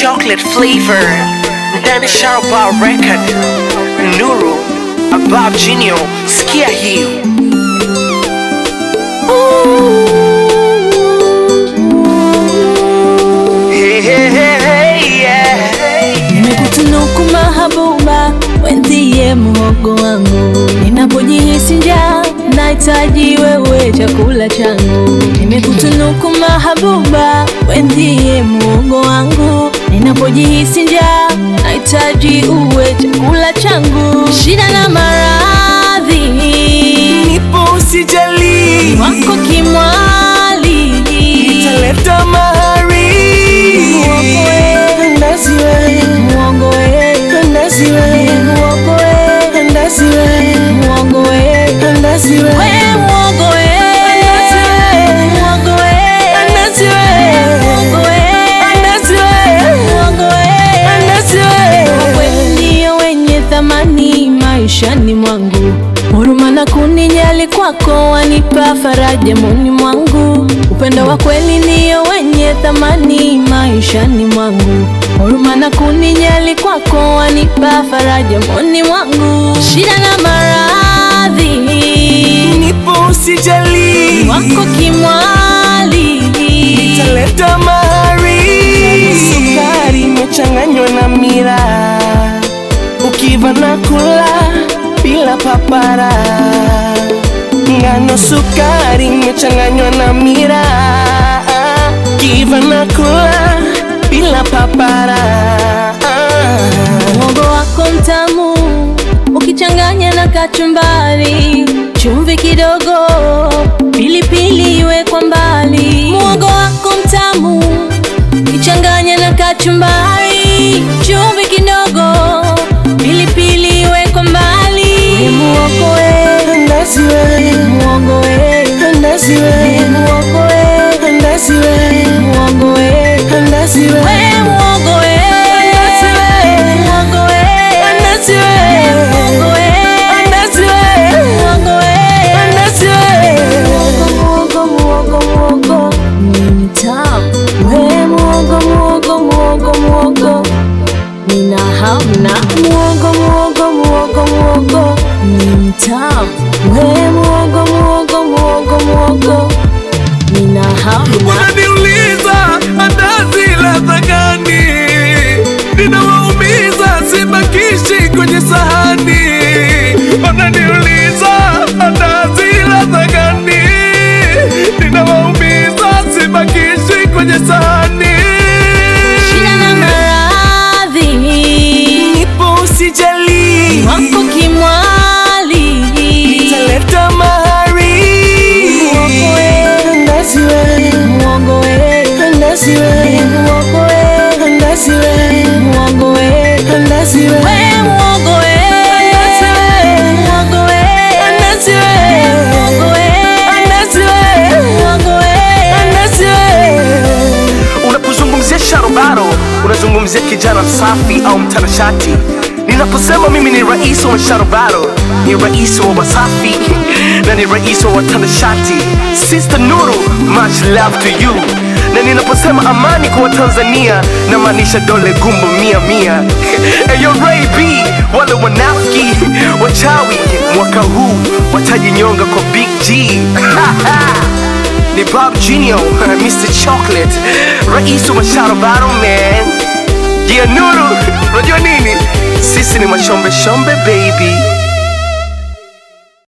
chocolate flavor. Ndani Sharba record. Nuru Bob Junior, sikia hii. Hey, hey, hey, yeah. Nimekutunuku mahabuba, wendiye muhogo wangu. Ninapojihisi njaa, nahitaji wewe chakula changu. Nimekutunuku mahabuba, wendiye muhogo wangu. Ninapojihisi njaa, nahitaji uwe chakula changu. Shida na maradhi, nipo usijali, wako kimwali, nitaleta mahari. Muhogo we, ndazi we, muhogo we, ndazi we, muhogo we, ndazi we, muhogo we, ndazi we, muhogo we, muhogo we, ndazi we, muhogo we, ndazi we, muhogo we, ndazi we. Wewe ndio wenye thamani maishani mwangu. Huruma na kunijali kwako wanipa faraja moyoni mwangu. Upendo wa kweli ndio wenye thamani maishani mwangu. Huruma na kunijali kwako wanipa faraja moyoni mwangu. Shida na maradhi, nipo usijali, wako kimwali, nitaleta mahari. Sukari imechanganywa na miraa, ukiva na kula bila papara. Ngano sukari imechanganywa na miraa, ukiva na kula bila papara. Muhogo wako mtamu ukichanganya na kachumbari, chumvi kidogo, pilipili iwe kwa mbali. Muhogo wako mtamu ukichanganya na kachumbari, chumvi kidogo, pilipili iwe kwa mbali. Muhogo we, ndazi we, muhogo we, ndazi we, muhogo we, ndazi we, muhogo we, ndazi we, muhogo we, muhogo we, ndazi we, muhogo we, ndazi we, muhogo we, ndazi we. muhogo, muhogo, muhogo ni mtamu. We muhogo, muhogo, muhogo, muhogo nina hamna. Muhogo, muhogo, muhogo, muhogo ni mtamu. We muhogo, muhogo, muhogo, muhogo nina hamna. Wananiuliza andazi ladha gani, ninawaumiza sibakishi kwenye sahani. Wananiuliza andazi ladha gani, ninawaumiza sibakishi kwenye sahani. Shida na maradhi, nipo usijali, wako kimwali, nitaleta mahari. muhogo we, Ndazi we, muhogo we, ndazi we, muhogo we, ndazi we, muhogo we, ndazi we, we muhogo we, muhogo we, ndazi we, muhogo we, ndazi we, muhogo we, ndazi we. Unapozungumzia Sharobaro, unazungumzia kijana safi au mtanashati. Ninaposema mimi ni rais wa Sharobaro, ni rais wa Wasafi na ni rais wa watanashati. Sister Nuru, much love to you. Na ninaposema amani kwa Tanzania, na maanisha dole gumbo 100. Eyo Ray B, wale wanafiki wachawi mwaka huu watajinyonga kwa Big G. Ni Bob Junior, Mr. Chocolate, rais wa Sharobaro man. Yeah Nuru, unajua nini? Sisi ni mashombe shombe baby.